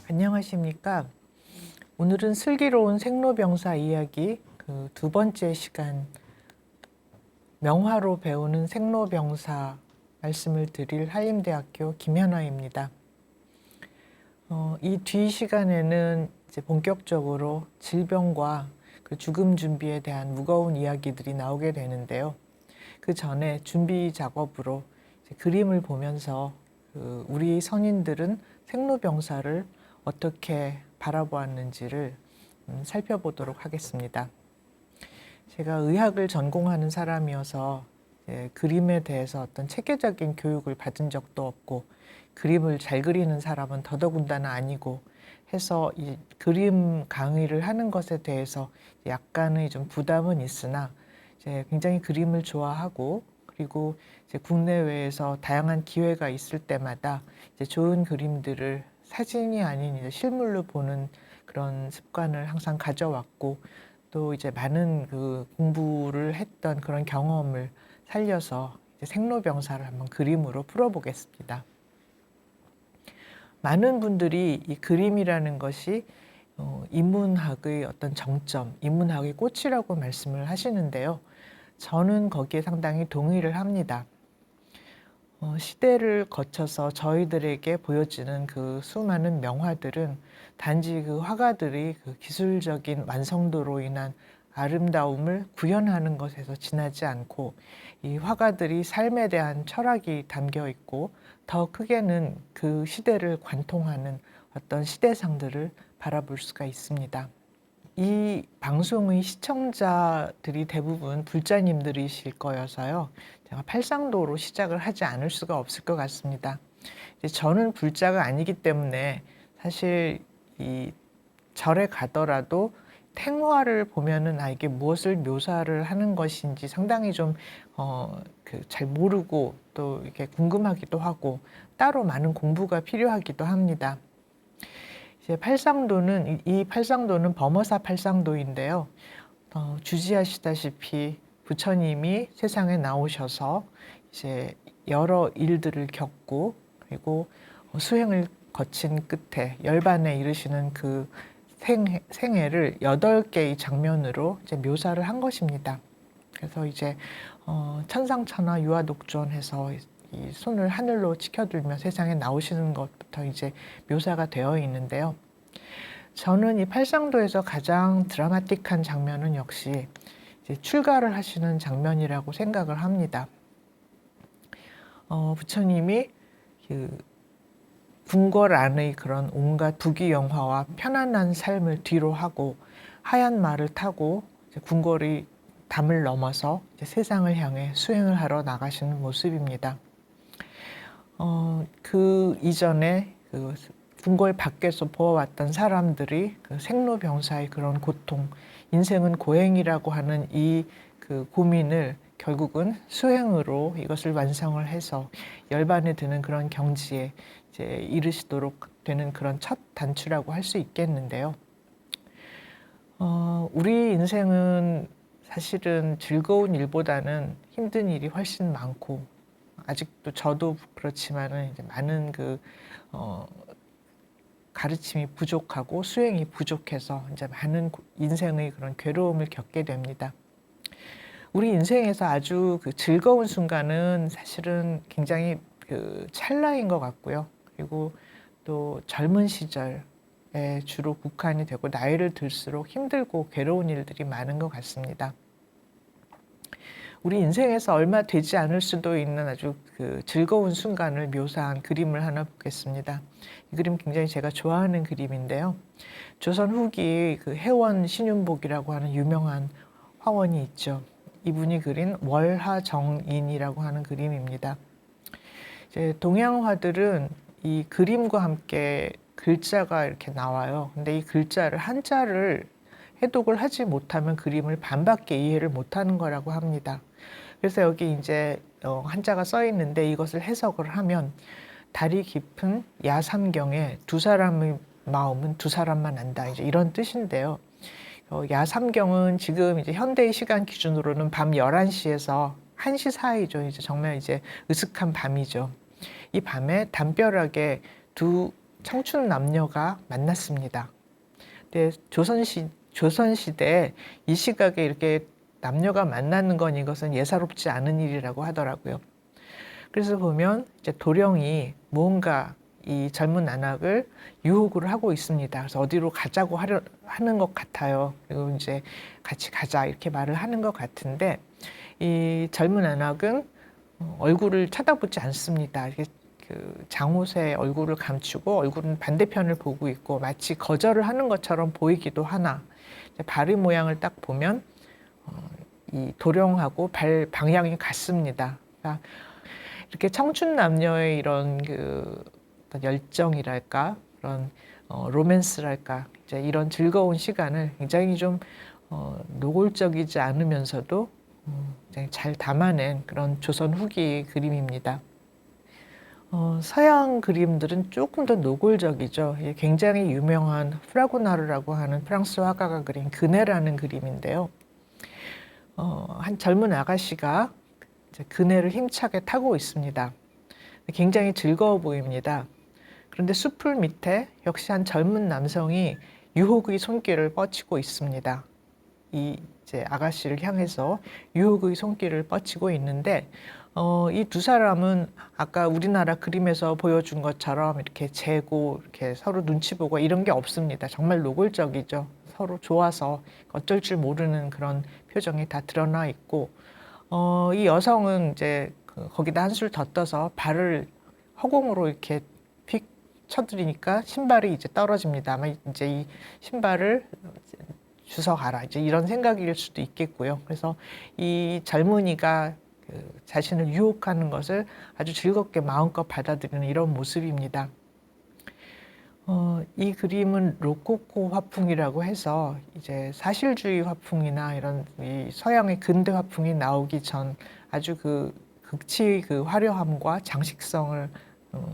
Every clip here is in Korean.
안녕하십니까. 오늘은 슬기로운 생로병사 이야기 그 두 번째 시간 명화로 배우는 생로병사 말씀을 드릴 한림대학교 김현아입니다. 이 뒤 시간에는 이제 본격적으로 질병과 그 죽음 준비에 대한 무거운 이야기들이 나오게 되는데요. 그 전에 준비 작업으로 이제 그림을 보면서 우리 선인들은 생로병사를 어떻게 바라보았는지를 살펴보도록 하겠습니다. 제가 의학을 전공하는 사람이어서 그림에 대해서 어떤 체계적인 교육을 받은 적도 없고 그림을 잘 그리는 사람은 더더군다나 아니고 해서 이 그림 강의를 하는 것에 대해서 약간의 좀 부담은 있으나 이제 굉장히 그림을 좋아하고 그리고 이제 국내외에서 다양한 기회가 있을 때마다 이제 좋은 그림들을 사진이 아닌 이제 실물로 보는 그런 습관을 항상 가져왔고 또 이제 많은 그 공부를 했던 그런 경험을 살려서 이제 생로병사를 한번 그림으로 풀어보겠습니다. 많은 분들이 이 그림이라는 것이 인문학의 어떤 정점, 인문학의 꽃이라고 말씀을 하시는데요. 저는 거기에 상당히 동의를 합니다. 시대를 거쳐서 저희들에게 보여지는 그 수많은 명화들은 단지 그 화가들이 그 기술적인 완성도로 인한 아름다움을 구현하는 것에서 지나지 않고 이 화가들이 삶에 대한 철학이 담겨 있고 더 크게는 그 시대를 관통하는 어떤 시대상들을 바라볼 수가 있습니다. 이 방송의 시청자들이 대부분 불자님들이실 거여서요. 제가 팔상도로 시작을 하지 않을 수가 없을 것 같습니다. 저는 불자가 아니기 때문에 사실 이 절에 가더라도 탱화를 보면은 이게 무엇을 묘사를 하는 것인지 상당히 좀 잘 모르고 또 이렇게 궁금하기도 하고 따로 많은 공부가 필요하기도 합니다. 이제 팔상도는 이 팔상도는 범어사 팔상도인데요. 주지하시다시피 부처님이 세상에 나오셔서 이제 여러 일들을 겪고 그리고 수행을 거친 끝에 열반에 이르시는 그 생애를 8개의 장면으로 이제 묘사를 한 것입니다. 그래서 이제 천상천하 유아독존해서 이 손을 하늘로 치켜들며 세상에 나오시는 것부터 이제 묘사가 되어 있는데요. 저는 이 팔상도에서 가장 드라마틱한 장면은 역시 이제 출가를 하시는 장면이라고 생각을 합니다. 부처님이 그 궁궐 안의 그런 온갖 부귀영화와 편안한 삶을 뒤로 하고 하얀 말을 타고 이제 궁궐의 담을 넘어서 이제 세상을 향해 수행을 하러 나가시는 모습입니다. 그 이전에 그 궁궐 밖에서 보아왔던 사람들이 그 생로병사의 그런 고통, 인생은 고행이라고 하는 이 그 고민을 결국은 수행으로 이것을 완성을 해서 열반에 드는 그런 경지에 이제 이르시도록 되는 그런 첫 단추라고 할 수 있겠는데요. 우리 인생은 사실은 즐거운 일보다는 힘든 일이 훨씬 많고 아직도 저도 그렇지만은 이제 많은 그 가르침이 부족하고 수행이 부족해서 이제 많은 인생의 그런 괴로움을 겪게 됩니다. 우리 인생에서 아주 그 즐거운 순간은 사실은 굉장히 그 찰나인 것 같고요. 그리고 또 젊은 시절에 주로 국한이 되고 나이를 들수록 힘들고 괴로운 일들이 많은 것 같습니다. 우리 인생에서 얼마 되지 않을 수도 있는 아주 그 즐거운 순간을 묘사한 그림을 하나 보겠습니다. 이 그림 굉장히 제가 좋아하는 그림인데요. 조선 후기 그 해원 신윤복이라고 하는 유명한 화원이 있죠. 이분이 그린 월하정인이라고 하는 그림입니다. 이제 동양화들은 이 그림과 함께 글자가 이렇게 나와요. 근데 이 글자를 한자를 해독을 하지 못하면 그림을 반밖에 이해를 못하는 거라고 합니다. 그래서 여기 이제 한자가 써 있는데 이것을 해석을 하면 달이 깊은 야삼경에 두 사람의 마음은 두 사람만 안다. 이제 이런 뜻인데요. 야삼경은 지금 이제 현대의 시간 기준으로는 밤 11시에서 1시 사이죠. 이제 정말 이제 으슥한 밤이죠. 이 밤에 담벼락에 두 청춘 남녀가 만났습니다. 근데 조선시대에 이 시각에 이렇게 남녀가 만나는 건 이것은 예사롭지 않은 일이라고 하더라고요. 그래서 보면 이제 도령이 무언가 이 젊은 안악을 유혹을 하고 있습니다. 그래서 어디로 가자고 하는 것 같아요. 그리고 이제 같이 가자 이렇게 말을 하는 것 같은데 이 젊은 안악은 얼굴을 쳐다보지 않습니다. 그 장옷의 얼굴을 감추고 얼굴은 반대편을 보고 있고 마치 거절을 하는 것처럼 보이기도 하나 발의 모양을 딱 보면 이 도령하고 발 방향이 같습니다. 그러니까 이렇게 청춘 남녀의 이런 그 어떤 열정이랄까 그런 로맨스랄까 이제 이런 즐거운 시간을 굉장히 좀 노골적이지 않으면서도 굉장히 잘 담아낸 그런 조선 후기 그림입니다. 서양 그림들은 조금 더 노골적이죠. 굉장히 유명한 프라고나르라고 하는 프랑스 화가가 그린 그네라는 그림인데요. 한 젊은 아가씨가 이제 그네를 힘차게 타고 있습니다. 굉장히 즐거워 보입니다. 그런데 숲풀 밑에 역시 한 젊은 남성이 유혹의 손길을 뻗치고 있습니다. 이 이제 아가씨를 향해서 유혹의 손길을 뻗치고 있는데 이 두 사람은 아까 우리나라 그림에서 보여준 것처럼 이렇게 재고 이렇게 서로 눈치 보고 이런 게 없습니다. 정말 노골적이죠. 서로 좋아서 어쩔 줄 모르는 그런 표정이 다 드러나 있고 이 여성은 이제 거기다 한술 더 떠서 발을 허공으로 이렇게 휙 쳐들이니까 신발이 이제 떨어집니다. 아마 이제 이 신발을 주워가라 이제 이런 생각일 수도 있겠고요. 그래서 이 젊은이가 자신을 유혹하는 것을 아주 즐겁게 마음껏 받아들이는 이런 모습입니다. 이 그림은 로코코 화풍이라고 해서 이제 사실주의 화풍이나 이런 이 서양의 근대 화풍이 나오기 전 아주 그 극치의 그 화려함과 장식성을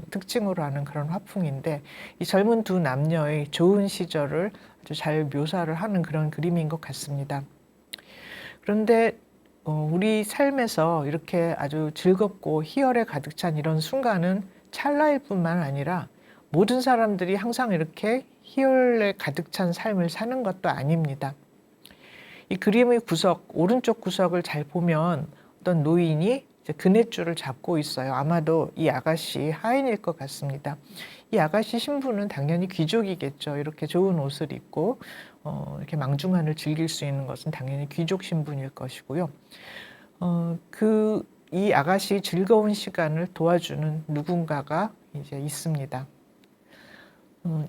특징으로 하는 그런 화풍인데 이 젊은 두 남녀의 좋은 시절을 아주 잘 묘사를 하는 그런 그림인 것 같습니다. 그런데 우리 삶에서 이렇게 아주 즐겁고 희열에 가득 찬 이런 순간은 찰나일 뿐만 아니라 모든 사람들이 항상 이렇게 희열에 가득 찬 삶을 사는 것도 아닙니다. 이 그림의 구석, 오른쪽 구석을 잘 보면 어떤 노인이 그네줄을 잡고 있어요. 아마도 이 아가씨 하인일 것 같습니다. 이 아가씨 신부는 당연히 귀족이겠죠. 이렇게 좋은 옷을 입고 이렇게 망중한을 즐길 수 있는 것은 당연히 귀족 신분일 것이고요. 이 아가씨 즐거운 시간을 도와주는 누군가가 이제 있습니다.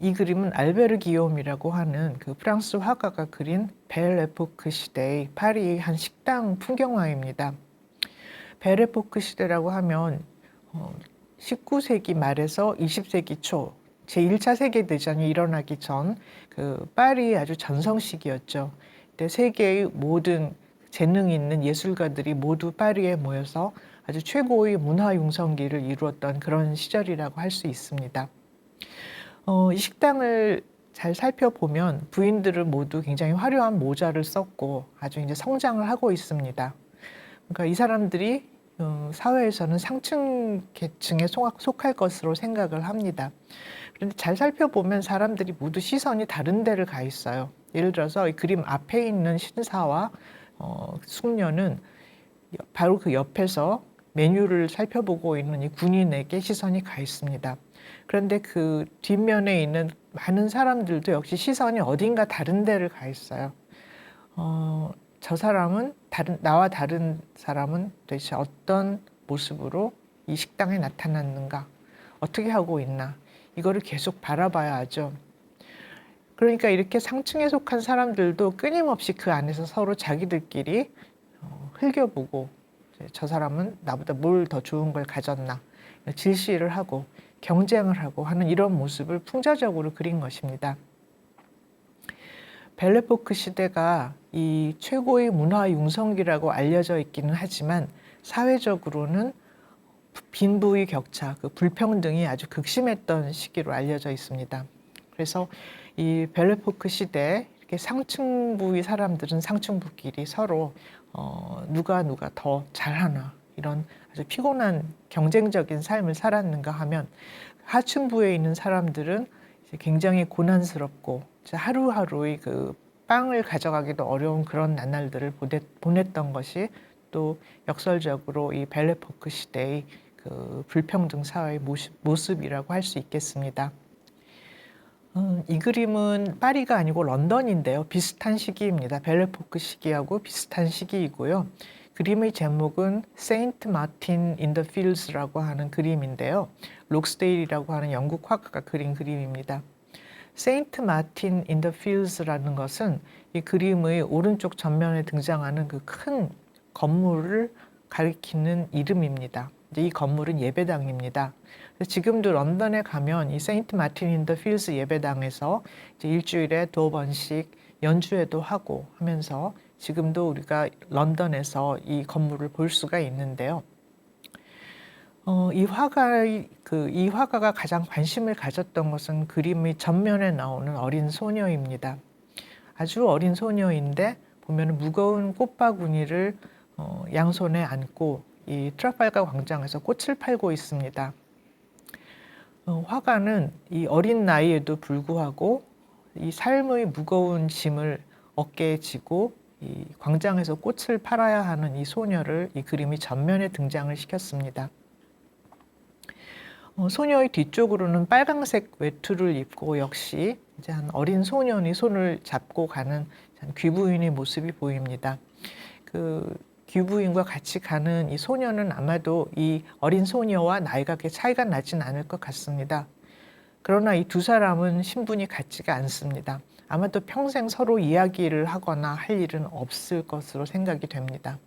이 그림은 알베르 기욤이라고 하는 그 프랑스 화가가 그린 벨 에포크 시대의 파리의 한 식당 풍경화입니다. 벨 에포크 시대라고 하면 19세기 말에서 20세기 초 제1차 세계대전이 일어나기 전 그 파리의 아주 전성시기였죠. 그때 세계의 모든 재능 있는 예술가들이 모두 파리에 모여서 아주 최고의 문화 융성기를 이루었던 그런 시절이라고 할 수 있습니다. 이 식당을 잘 살펴보면 부인들은 모두 굉장히 화려한 모자를 썼고 아주 이제 성장을 하고 있습니다. 그러니까 이 사람들이 사회에서는 상층 계층에 속할 것으로 생각을 합니다. 그런데 잘 살펴보면 사람들이 모두 시선이 다른 데를 가 있어요. 예를 들어서 이 그림 앞에 있는 신사와 숙녀는 바로 그 옆에서 메뉴를 살펴보고 있는 이 군인에게 시선이 가 있습니다. 그런데 그 뒷면에 있는 많은 사람들도 역시 시선이 어딘가 다른 데를 가 있어요. 저 사람은 나와 다른 사람은 도대체 어떤 모습으로 이 식당에 나타났는가, 어떻게 하고 있나, 이거를 계속 바라봐야 하죠. 그러니까 이렇게 상층에 속한 사람들도 끊임없이 그 안에서 서로 자기들끼리 흘겨보고 저 사람은 나보다 뭘 더 좋은 걸 가졌나 질시를 하고 경쟁을 하고 하는 이런 모습을 풍자적으로 그린 것입니다. 벨 에포크 시대가 이 최고의 문화 융성기라고 알려져 있기는 하지만 사회적으로는 빈부의 격차, 그 불평등이 아주 극심했던 시기로 알려져 있습니다. 그래서 이 벨 에포크 시대에 이렇게 상층부의 사람들은 상층부끼리 서로 누가 더 잘하나 이런 아주 피곤한 경쟁적인 삶을 살았는가 하면 하층부에 있는 사람들은 굉장히 고난스럽고 하루하루의 그 빵을 가져가기도 어려운 그런 나날들을 보냈던 것이 또 역설적으로 이 벨레포크 시대의 그 불평등 사회의 모습이라고 할 수 있겠습니다. 이 그림은 파리가 아니고 런던인데요. 비슷한 시기입니다. 벨레포크 시기하고 비슷한 시기이고요. 그림의 제목은 세인트 마틴 인 더 필즈라고 하는 그림인데요. 록스데일이라고 하는 영국 화가가 그린 그림입니다. 세인트 마틴 인 더 필즈라는 것은 이 그림의 오른쪽 전면에 등장하는 그 큰 건물을 가리키는 이름입니다. 이 건물은 예배당입니다. 지금도 런던에 가면 이 세인트 마틴 인 더 필즈 예배당에서 이제 일주일에 2번씩 연주회도 하고 하면서 지금도 우리가 런던에서 이 건물을 볼 수가 있는데요. 이 화가가 가장 관심을 가졌던 것은 그림의 전면에 나오는 어린 소녀입니다. 아주 어린 소녀인데 보면 무거운 꽃바구니를 양손에 안고 이 트라팔가 광장에서 꽃을 팔고 있습니다. 화가는 이 어린 나이에도 불구하고 이 삶의 무거운 짐을 어깨에 지고 이 광장에서 꽃을 팔아야 하는 이 소녀를 이 그림이 전면에 등장을 시켰습니다. 소녀의 뒤쪽으로는 빨강색 외투를 입고 역시 이제 한 어린 소년이 손을 잡고 가는 귀부인의 모습이 보입니다. 그 귀부인과 같이 가는 이 소녀는 아마도 이 어린 소녀와 나이가 그렇게 차이가 나진 않을 것 같습니다. 그러나 이 두 사람은 신분이 같지가 않습니다. 아마도 평생 서로 이야기를 하거나 할 일은 없을 것으로 생각이 됩니다.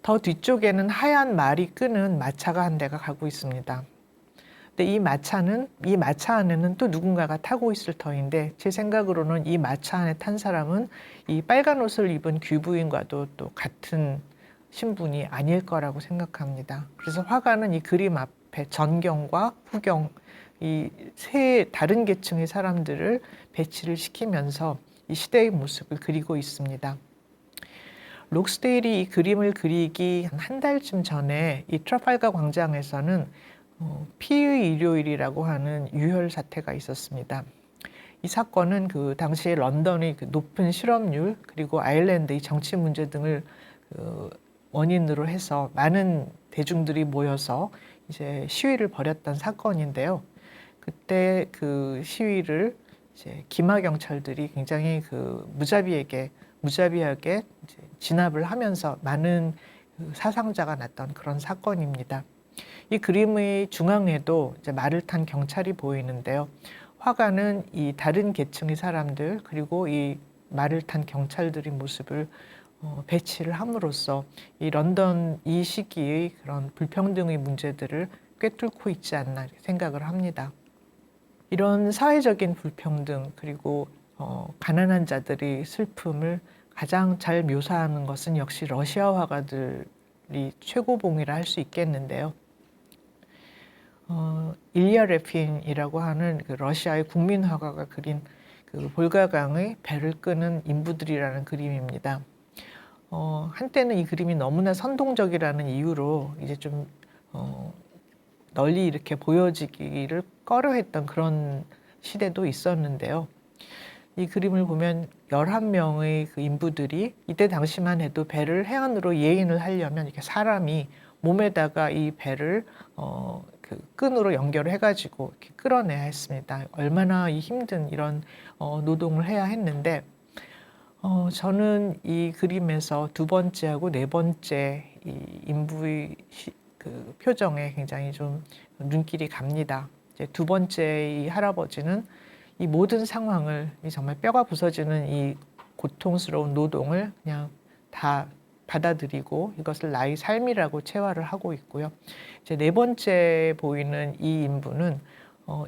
더 뒤쪽에는 하얀 말이 끄는 마차가 한 대가 가고 있습니다. 근데 이 마차 안에는 또 누군가가 타고 있을 터인데 제 생각으로는 이 마차 안에 탄 사람은 이 빨간 옷을 입은 귀부인과도 또 같은 신분이 아닐 거라고 생각합니다. 그래서 화가는 이 그림 앞에 전경과 후경 이 세 다른 계층의 사람들을 배치를 시키면서 이 시대의 모습을 그리고 있습니다. 록스데일이 이 그림을 그리기 한 달쯤 전에 이 트라팔가 광장에서는 피의 일요일이라고 하는 유혈 사태가 있었습니다. 이 사건은 그 당시에 런던의 그 높은 실업률 그리고 아일랜드의 정치 문제 등을 원인으로 해서 많은 대중들이 모여서 이제 시위를 벌였던 사건인데요. 그때 그 시위를 이제 기마 경찰들이 굉장히 그 무자비하게 이제 진압을 하면서 많은 사상자가 났던 그런 사건입니다. 이 그림의 중앙에도 이제 말을 탄 경찰이 보이는데요. 화가는 이 다른 계층의 사람들 그리고 이 말을 탄 경찰들의 모습을 배치를 함으로써 이 런던 이 시기의 그런 불평등의 문제들을 꿰뚫고 있지 않나 생각을 합니다. 이런 사회적인 불평등 그리고 가난한 자들의 슬픔을 가장 잘 묘사하는 것은 역시 러시아 화가들이 최고봉이라 할 수 있겠는데요. 일리아 레핀이라고 하는 그 러시아의 국민 화가가 그린 그 볼가강의 배를 끄는 인부들이라는 그림입니다. 한때는 이 그림이 너무나 선동적이라는 이유로 이제 좀 널리 이렇게 보여지기를 꺼려했던 그런 시대도 있었는데요. 이 그림을 보면 11명의 그 인부들이 이때 당시만 해도 배를 해안으로 예인을 하려면 이렇게 사람이 몸에다가 이 배를 그 끈으로 연결을 해가지고 이렇게 끌어내야 했습니다. 얼마나 이 힘든 이런 노동을 해야 했는데 저는 이 그림에서 두 번째하고 네 번째 이 인부의 그 표정에 굉장히 좀 눈길이 갑니다. 이제 두 번째 이 할아버지는 이 모든 상황을 정말 뼈가 부서지는 이 고통스러운 노동을 그냥 다 받아들이고 이것을 나의 삶이라고 체화를 하고 있고요. 이제 네 번째 보이는 이 인부는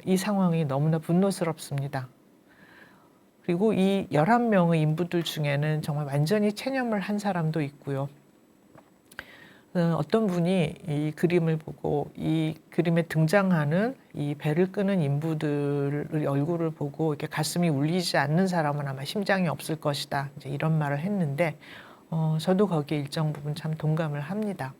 이 상황이 너무나 분노스럽습니다. 그리고 이 11명의 인부들 중에는 정말 완전히 체념을 한 사람도 있고요. 어떤 분이 이 그림을 보고 이 그림에 등장하는 이 배를 끄는 인부들의 얼굴을 보고 이렇게 가슴이 울리지 않는 사람은 아마 심장이 없을 것이다. 이제 이런 말을 했는데 저도 거기에 일정 부분 참 동감을 합니다.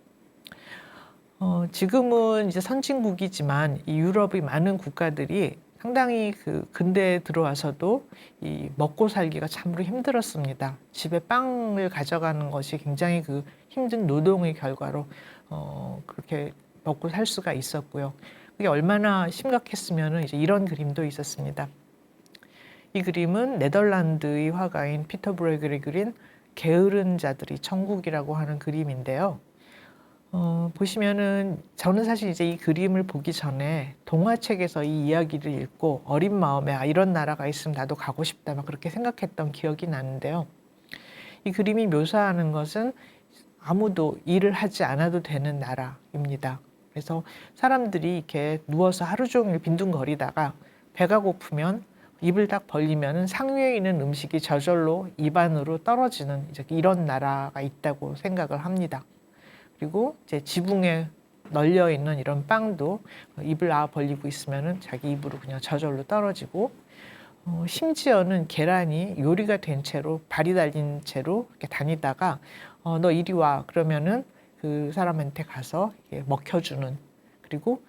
지금은 이제 선진국이지만 이 유럽의 많은 국가들이 상당히 그 근대에 들어와서도 이 먹고 살기가 참으로 힘들었습니다. 집에 빵을 가져가는 것이 굉장히 그 힘든 노동의 결과로 그렇게 먹고 살 수가 있었고요. 그게 얼마나 심각했으면은 이제 이런 그림도 있었습니다. 이 그림은 네덜란드의 화가인 피터 브레글이 그린 게으른 자들이 천국이라고 하는 그림인데요. 보시면은 저는 사실 이제 이 그림을 보기 전에 동화책에서 이 이야기를 읽고 어린 마음에 아, 이런 나라가 있으면 나도 가고 싶다 막 그렇게 생각했던 기억이 나는데요. 이 그림이 묘사하는 것은 아무도 일을 하지 않아도 되는 나라입니다. 그래서 사람들이 이렇게 누워서 하루 종일 빈둥거리다가 배가 고프면 입을 딱 벌리면은 상위에 있는 음식이 저절로 입 안으로 떨어지는 이제 이런 나라가 있다고 생각을 합니다. 그리고 이제 지붕에 널려 있는 이런 빵도 입을 벌리고 있으면은 자기 입으로 그냥 저절로 떨어지고 심지어는 계란이 요리가 된 채로 발이 달린 채로 이렇게 다니다가 너 이리 와 그러면은 그 사람한테 가서 먹혀주는 그리고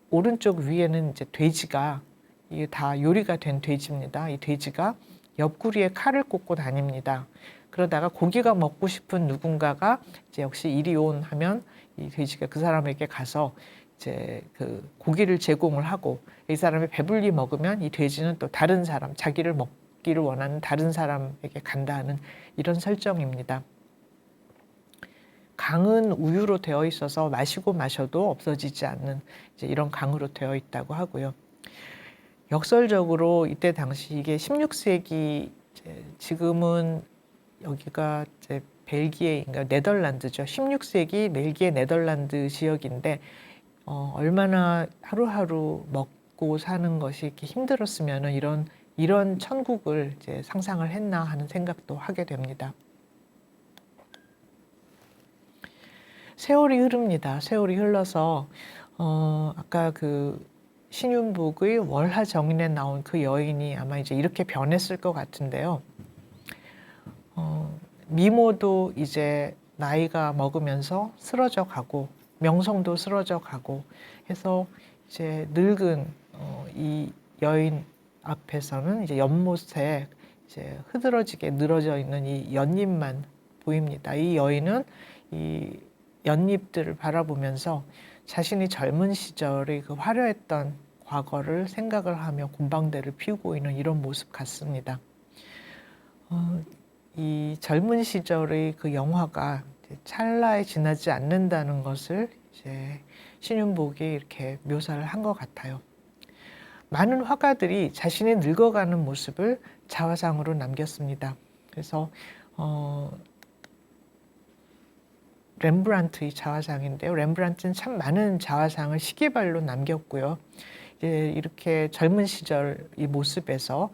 오른쪽 위에는 이제 돼지가 이게 다 요리가 된 돼지입니다. 이 돼지가 옆구리에 칼을 꽂고 다닙니다. 그러다가 고기가 먹고 싶은 누군가가 이제 역시 이리 온 하면 이 돼지가 그 사람에게 가서 이제 그 고기를 제공을 하고 이 사람이 배불리 먹으면 이 돼지는 또 다른 사람, 자기를 먹기를 원하는 다른 사람에게 간다 하는 이런 설정입니다. 강은 우유로 되어 있어서 마시고 마셔도 없어지지 않는 이제 이런 강으로 되어 있다고 하고요. 역설적으로 이때 당시 이게 16세기 지금은 여기가 이제 벨기에인가 네덜란드죠. 16세기 벨기에 네덜란드 지역인데 얼마나 하루하루 먹고 사는 것이 이렇게 힘들었으면은 이런 천국을 이제 상상을 했나 하는 생각도 하게 됩니다. 세월이 흐릅니다. 세월이 흘러서 아까 그 신윤복의 월하정인에 나온 그 여인이 아마 이제 이렇게 변했을 것 같은데요. 미모도 이제 나이가 먹으면서 쓰러져 가고 명성도 쓰러져 가고 해서 이제 늙은 이 여인 앞에서는 이제 연못에 이제 흐드러지게 늘어져 있는 이 연잎만 보입니다. 이 여인은 이 연잎들을 바라보면서 자신이 젊은 시절의 그 화려했던 과거를 생각을 하며 곤방대를 피우고 있는 이런 모습 같습니다. 이 젊은 시절의 그 영화가 찰나에 지나지 않는다는 것을 이제 신윤복이 이렇게 묘사를 한 것 같아요. 많은 화가들이 자신이 늙어가는 모습을 자화상으로 남겼습니다. 그래서 렘브란트의 자화상인데요. 렘브란트는 참 많은 자화상을 시계발로 남겼고요. 이제 이렇게 젊은 시절 이 모습에서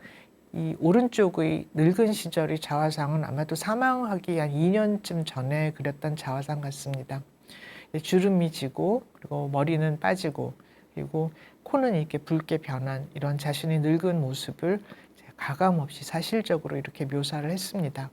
이 오른쪽의 늙은 시절의 자화상은 아마도 사망하기 한 2년쯤 전에 그렸던 자화상 같습니다. 주름이 지고 그리고 머리는 빠지고 그리고 코는 이렇게 붉게 변한 이런 자신이 늙은 모습을 가감없이 사실적으로 이렇게 묘사를 했습니다.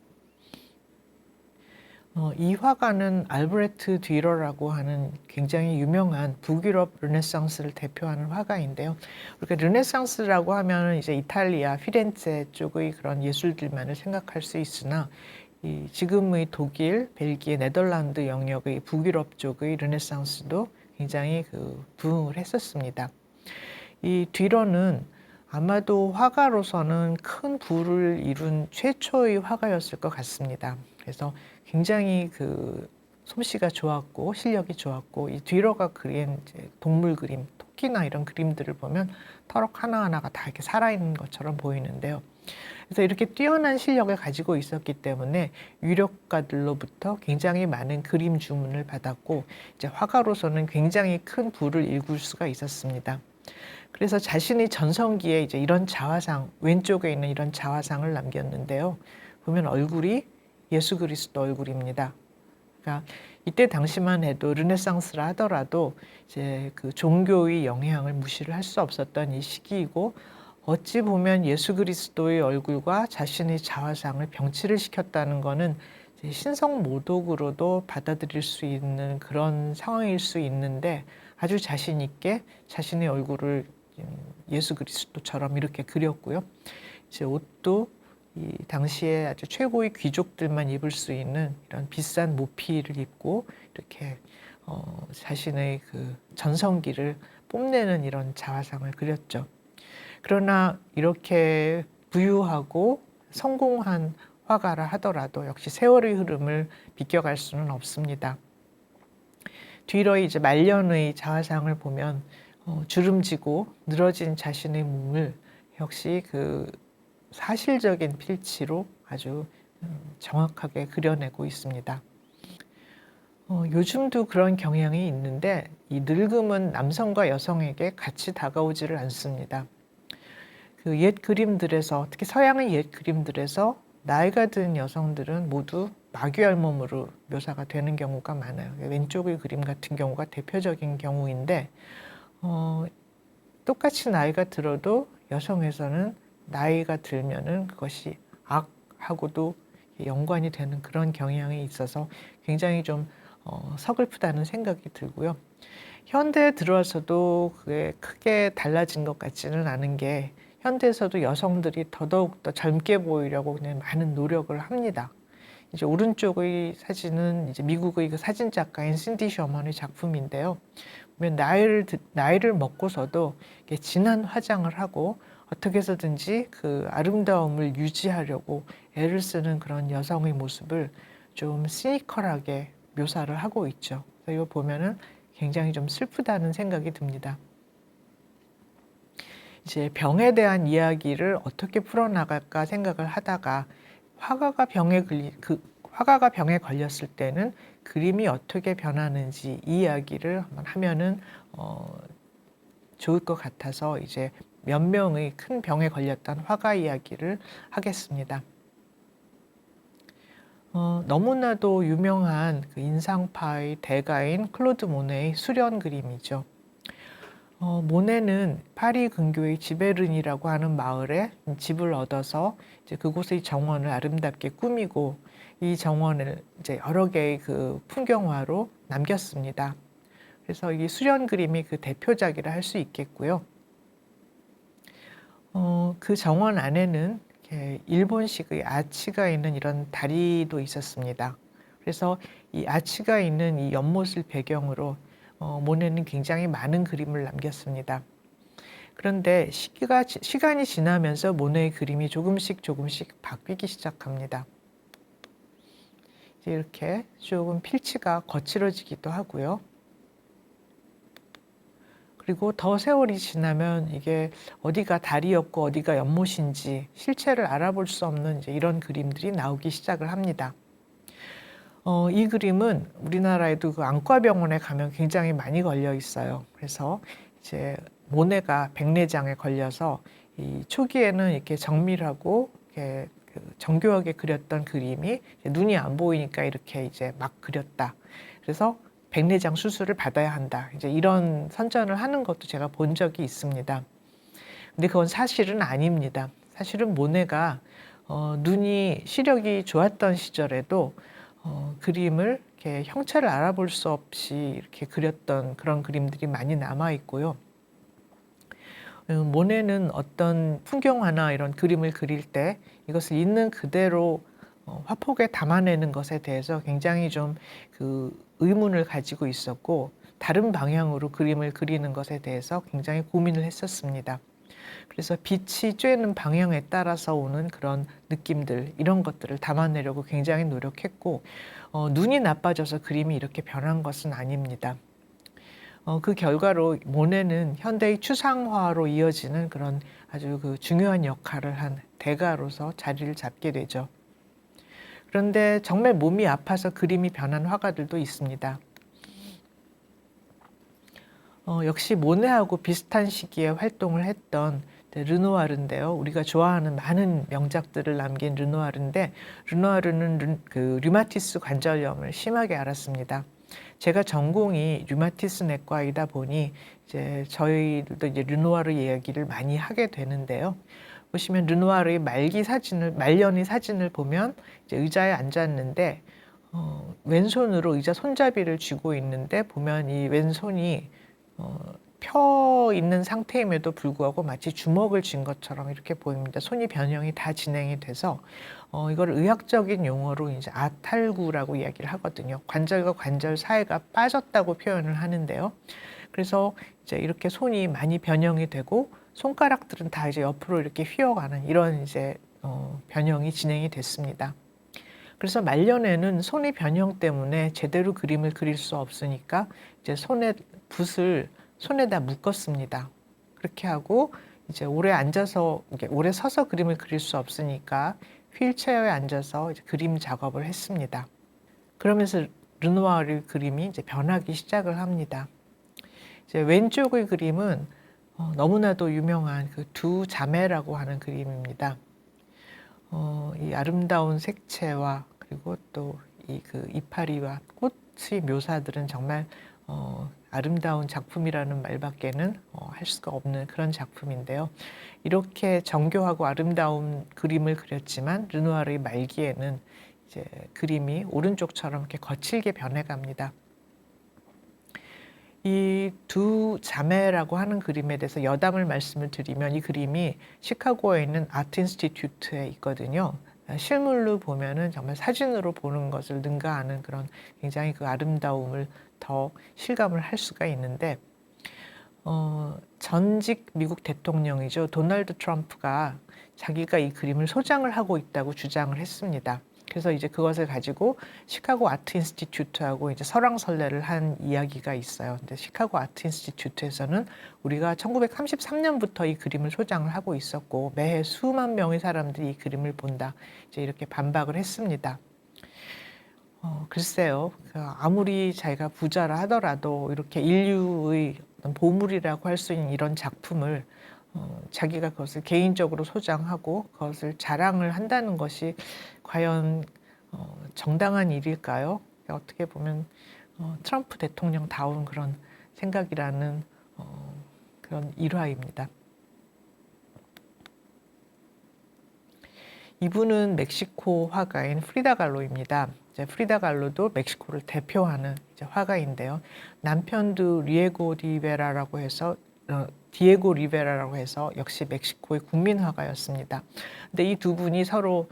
이 화가는 알브레트 뒤러라고 하는 굉장히 유명한 북유럽 르네상스를 대표하는 화가인데요. 그러니까 르네상스라고 하면 이제 이탈리아, 피렌체 쪽의 그런 예술들만을 생각할 수 있으나 이 지금의 독일, 벨기에, 네덜란드 영역의 북유럽 쪽의 르네상스도 굉장히 그 부흥을 했었습니다. 이 뒤러는 아마도 화가로서는 큰 부를 이룬 최초의 화가였을 것 같습니다. 그래서 굉장히 그 솜씨가 좋았고 실력이 좋았고 이 뒤러가 그린 이제 동물 그림, 토끼나 이런 그림들을 보면 터럭 하나하나가 다 이렇게 살아있는 것처럼 보이는데요. 그래서 이렇게 뛰어난 실력을 가지고 있었기 때문에 유력가들로부터 굉장히 많은 그림 주문을 받았고 이제 화가로서는 굉장히 큰 부를 일굴 수가 있었습니다. 그래서 자신의 전성기에 이제 이런 자화상, 왼쪽에 있는 이런 자화상을 남겼는데요. 보면 얼굴이 예수 그리스도 얼굴입니다. 그러니까 이때 당시만 해도 르네상스라 하더라도 이제 그 종교의 영향을 무시를 할 수 없었던 이 시기이고 어찌 보면 예수 그리스도의 얼굴과 자신의 자화상을 병치를 시켰다는 것은 신성모독으로도 받아들일 수 있는 그런 상황일 수 있는데 아주 자신 있게 자신의 얼굴을 예수 그리스도처럼 이렇게 그렸고요. 이제 옷도 이 당시에 아주 최고의 귀족들만 입을 수 있는 이런 비싼 모피를 입고 이렇게 자신의 그 전성기를 뽐내는 이런 자화상을 그렸죠. 그러나 이렇게 부유하고 성공한 화가라 하더라도 역시 세월의 흐름을 비껴갈 수는 없습니다. 뒤로 이제 말년의 자화상을 보면 주름지고 늘어진 자신의 몸을 역시 그 사실적인 필치로 아주 정확하게 그려내고 있습니다. 요즘도 그런 경향이 있는데 이 늙음은 남성과 여성에게 같이 다가오지를 않습니다. 그 옛 그림들에서 특히 서양의 옛 그림들에서 나이가 든 여성들은 모두 마귀알몸으로 묘사가 되는 경우가 많아요. 왼쪽의 그림 같은 경우가 대표적인 경우인데 똑같이 나이가 들어도 여성에서는 나이가 들면은 그것이 악하고도 연관이 되는 그런 경향이 있어서 굉장히 좀 서글프다는 생각이 들고요. 현대에 들어와서도 그게 크게 달라진 것 같지는 않은 게 현대에서도 여성들이 더더욱 더 젊게 보이려고 그냥 많은 노력을 합니다. 이제 오른쪽의 사진은 이제 미국의 그 사진 작가인 신디 셔먼의 작품인데요. 보면 나이를 먹고서도 진한 화장을 하고 어떻게 해서든지 그 아름다움을 유지하려고 애를 쓰는 그런 여성의 모습을 좀 시니컬하게 묘사를 하고 있죠. 그래서 이거 보면은 굉장히 좀 슬프다는 생각이 듭니다. 이제 병에 대한 이야기를 어떻게 풀어나갈까 생각을 하다가 화가가 병에 걸렸을 때는 그림이 어떻게 변하는지 이 이야기를 한번 하면은 좋을 것 같아서 이제 몇 명의 큰 병에 걸렸던 화가 이야기를 하겠습니다. 너무나도 유명한 그 인상파의 대가인 클로드 모네의 수련 그림이죠. 모네는 파리 근교의 지베른이라고 하는 마을에 집을 얻어서 이제 그곳의 정원을 아름답게 꾸미고 이 정원을 이제 여러 개의 그 풍경화로 남겼습니다. 그래서 이 수련 그림이 그 대표작이라 할 수 있겠고요. 그 정원 안에는 이렇게 일본식의 아치가 있는 이런 다리도 있었습니다. 그래서 이 아치가 있는 이 연못을 배경으로 모네는 굉장히 많은 그림을 남겼습니다. 그런데 시간이 지나면서 모네의 그림이 조금씩 바뀌기 시작합니다. 이렇게 조금 필치가 거칠어지기도 하고요. 그리고 더 세월이 지나면 이게 어디가 다리였고 어디가 연못인지 실체를 알아볼 수 없는 이제 이런 그림들이 나오기 시작을 합니다. 이 그림은 우리나라에도 그 안과병원에 가면 굉장히 많이 걸려 있어요. 그래서 이제 모네가 백내장에 걸려서 이 초기에는 이렇게 정밀하고 이렇게 정교하게 그렸던 그림이 눈이 안 보이니까 이렇게 이제 막 그렸다. 그래서 백내장 수술을 받아야 한다. 이제 이런 선전을 하는 것도 제가 본 적이 있습니다. 근데 그건 사실은 아닙니다. 사실은 모네가 눈이 시력이 좋았던 시절에도 그림을 이렇게 형체를 알아볼 수 없이 이렇게 그렸던 그런 그림들이 많이 남아 있고요. 모네는 어떤 풍경화나 이런 그림을 그릴 때 이것을 있는 그대로 화폭에 담아내는 것에 대해서 굉장히 좀 그 의문을 가지고 있었고 다른 방향으로 그림을 그리는 것에 대해서 굉장히 고민을 했었습니다. 그래서 빛이 쬐는 방향에 따라서 오는 그런 느낌들 이런 것들을 담아내려고 굉장히 노력했고 눈이 나빠져서 그림이 이렇게 변한 것은 아닙니다. 그 결과로 모네는 현대의 추상화로 이어지는 그런 아주 그 중요한 역할을 한 대가로서 자리를 잡게 되죠. 그런데 정말 몸이 아파서 그림이 변한 화가들도 있습니다. 역시 모네하고 비슷한 시기에 활동을 했던 르누아르인데요. 우리가 좋아하는 많은 명작들을 남긴 르누아르인데 르누아르는 그 류마티스 관절염을 심하게 앓았습니다. 제가 전공이 류마티스 내과이다 보니 이제 저희도 이제 르누아르 이야기를 많이 하게 되는데요. 보시면 르누아르의 말년의 사진을 보면 이제 의자에 앉았는데 왼손으로 의자 손잡이를 쥐고 있는데 보면 이 왼손이 펴 있는 상태임에도 불구하고 마치 주먹을 쥔 것처럼 이렇게 보입니다. 손이 변형이 다 진행이 돼서 이걸 의학적인 용어로 이제 아탈구라고 이야기를 하거든요. 관절과 관절 사이가 빠졌다고 표현을 하는데요. 그래서 이제 이렇게 손이 많이 변형이 되고 손가락들은 다 이제 옆으로 이렇게 휘어가는 이런 이제 변형이 진행이 됐습니다. 그래서 말년에는 손의 변형 때문에 제대로 그림을 그릴 수 없으니까 이제 손에 붓을 손에다 묶었습니다. 그렇게 하고 이제 오래 앉아서 오래 서서 그림을 그릴 수 없으니까 휠체어에 앉아서 이제 그림 작업을 했습니다. 그러면서 르누아르의 그림이 이제 변하기 시작을 합니다. 이제 왼쪽의 그림은 너무나도 유명한 그 두 자매라고 하는 그림입니다. 이 아름다운 색채와 그리고 또 이 그 이파리와 꽃의 묘사들은 정말 아름다운 작품이라는 말밖에는 할 수가 없는 그런 작품인데요. 이렇게 정교하고 아름다운 그림을 그렸지만 르누아르의 말기에는 이제 그림이 오른쪽처럼 이렇게 거칠게 변해갑니다. 이 두 자매라고 하는 그림에 대해서 여담을 말씀을 드리면 이 그림이 시카고에 있는 아트 인스티튜트에 있거든요. 실물로 보면은 정말 사진으로 보는 것을 능가하는 그런 굉장히 그 아름다움을 더 실감을 할 수가 있는데 전직 미국 대통령이죠. 도널드 트럼프가 자기가 이 그림을 소장을 하고 있다고 주장을 했습니다. 그래서 이제 그것을 가지고 시카고 아트 인스티튜트하고 이제 설왕설래를 한 이야기가 있어요. 근데 시카고 아트 인스티튜트에서는 우리가 1933년부터 이 그림을 소장을 하고 있었고 매해 수만 명의 사람들이 이 그림을 본다. 이제 이렇게 반박을 했습니다. 글쎄요. 아무리 자기가 부자라 하더라도 이렇게 인류의 보물이라고 할 수 있는 이런 작품을 자기가 그것을 개인적으로 소장하고 그것을 자랑을 한다는 것이 과연 정당한 일일까요? 어떻게 보면 트럼프 대통령다운 그런 생각이라는 그런 일화입니다. 이분은 멕시코 화가인 프리다 kahlo입니다. 이제 프리다 kahlo도 멕시코를 대표하는 이제 화가인데요. 남편도 디에고 리베라라고 해서 역시 멕시코의 국민 화가였습니다. 근데 이 두 분이 서로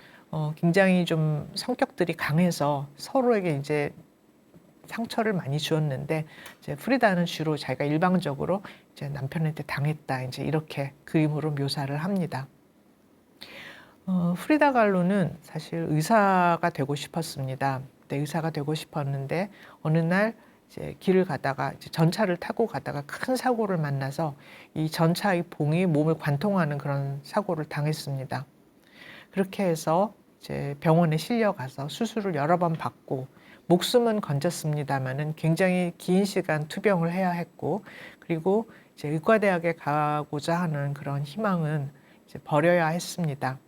굉장히 좀 성격들이 강해서 서로에게 이제 상처를 많이 주었는데 이제 프리다는 주로 자기가 일방적으로 이제 남편한테 당했다 이제 이렇게 그림으로 묘사를 합니다. 프리다 kahlo는 사실 의사가 되고 싶었습니다. 근데 의사가 되고 싶었는데 어느 날 이제 길을 가다가 이제 전차를 타고 가다가 큰 사고를 만나서 이 전차의 봉이 몸을 관통하는 그런 사고를 당했습니다. 그렇게 해서 이제 병원에 실려가서 수술을 여러 번 받고 목숨은 건졌습니다마는 굉장히 긴 시간 투병을 해야 했고 그리고 이제 의과대학에 가고자 하는 그런 희망은 이제 버려야 했습니다.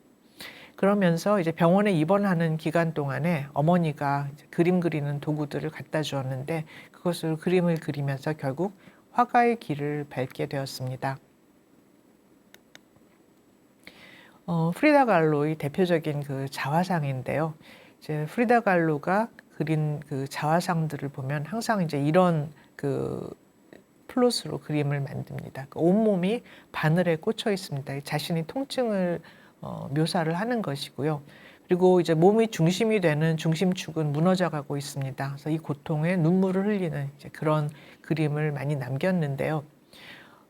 그러면서 이제 병원에 입원하는 기간 동안에 어머니가 이제 그림 그리는 도구들을 갖다 주었는데 그것을 그림을 그리면서 결국 화가의 길을 밟게 되었습니다. 프리다 kahlo의 대표적인 그 자화상인데요. 이제 프리다 kahlo가 그린 그 자화상들을 보면 항상 이제 이런 그 플롯으로 그림을 만듭니다. 그 온몸이 바늘에 꽂혀 있습니다. 자신이 통증을 묘사를 하는 것이고요. 그리고 이제 몸의 중심이 되는 중심축은 무너져 가고 있습니다. 그래서 이 고통에 눈물을 흘리는 이제 그런 그림을 많이 남겼는데요.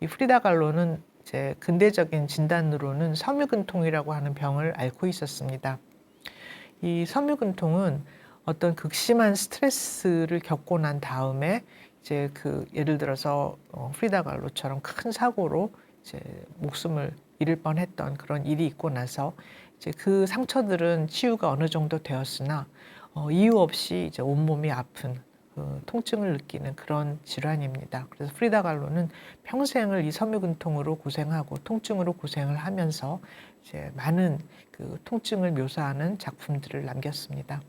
이 프리다 kahlo는 이제 근대적인 진단으로는 섬유근통이라고 하는 병을 앓고 있었습니다. 이 섬유근통은 어떤 극심한 스트레스를 겪고 난 다음에 이제 그 예를 들어서 프리다 kahlo처럼 큰 사고로 이제 목숨을 잃을 뻔했던 그런 일이 있고 나서 이제 그 상처들은 치유가 어느 정도 되었으나 이유 없이 이제 온몸이 아픈 통증을 느끼는 그런 질환입니다. 그래서 프리다 kahlo는 평생을 이 섬유근통으로 고생하고 통증으로 고생을 하면서 이제 많은 그 통증을 묘사하는 작품들을 남겼습니다.